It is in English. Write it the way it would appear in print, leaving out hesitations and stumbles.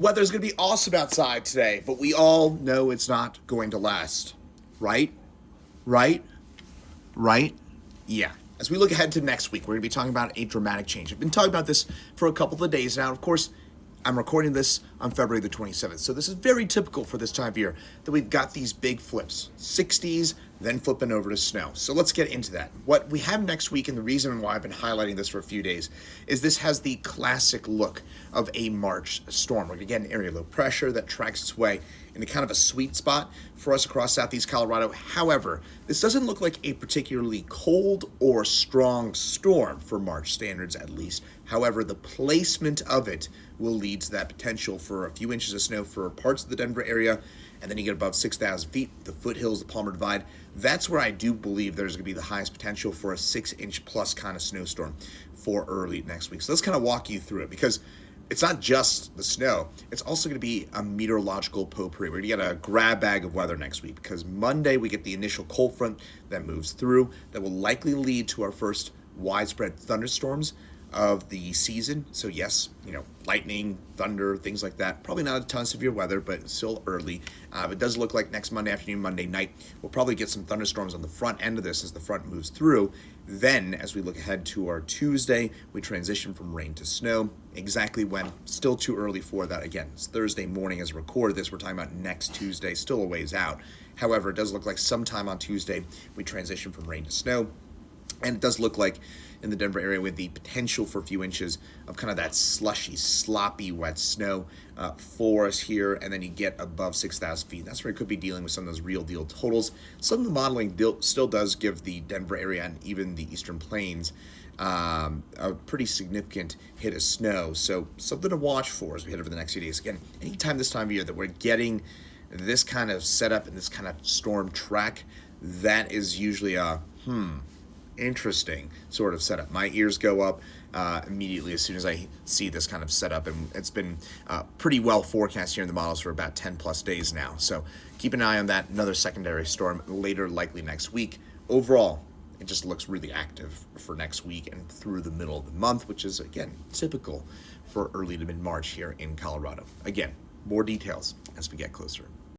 Weather's going to be awesome outside today, but we all know it's not going to last. Right? Right? Right? Yeah. As we look ahead to next week, we're going to be talking about a dramatic change. I've been talking about this for a couple of days now. Of course, I'm recording this on February the 27th. So this is very typical for this time of year that we've got these big flips, 60s, then flipping over to snow. So let's get into that. What we have next week, and the reason why I've been highlighting this for a few days, is this has the classic look of a March storm. We're going to get an area of low pressure that tracks its way into kind of a sweet spot for us across southeast Colorado. However, this doesn't look like a particularly cold or strong storm for March standards, at least. However, the placement of it will lead to that potential for a few inches of snow for parts of the Denver area, and then you get above 6,000 feet, the foothills, the Palmer Divide. That's where I do believe there's going to be the highest potential for a 6-inch plus kind of snowstorm for early next week. So let's kind of walk you through it, because it's not just the snow. It's also going to be a meteorological potpourri. We're going to get a grab bag of weather next week, because Monday we get the initial cold front that moves through that will likely lead to our first widespread thunderstorms of the season. So yes, lightning, thunder, things like that. Probably not a ton of severe weather, but still early. It does look like next Monday afternoon, Monday night, we'll probably get some thunderstorms on the front end of this as the front moves through. Then, as we look ahead to our Tuesday, we transition from rain to snow. Exactly when, still too early for that. Again, it's Thursday morning as we record this. We're talking about next Tuesday, still a ways out. However, it does look like sometime on Tuesday, we transition from rain to snow. And it does look like in the Denver area with the potential for a few inches of kind of that slushy, sloppy, wet snow for us here. And then you get above 6,000 feet. That's where it could be dealing with some of those real deal totals. Some of the modeling still does give the Denver area and even the Eastern Plains a pretty significant hit of snow. So something to watch for as we head over the next few days. Again, anytime this time of year that we're getting this kind of setup and this kind of storm track, that is usually a interesting sort of setup. My ears go up immediately as soon as I see this kind of setup, and it's been pretty well forecast here in the models for about 10 plus days now. So keep an eye on that. Another secondary storm later, likely next week. Overall, it just looks really active for next week and through the middle of the month, which is, again, typical for early to mid-March here in Colorado. Again, more details as we get closer.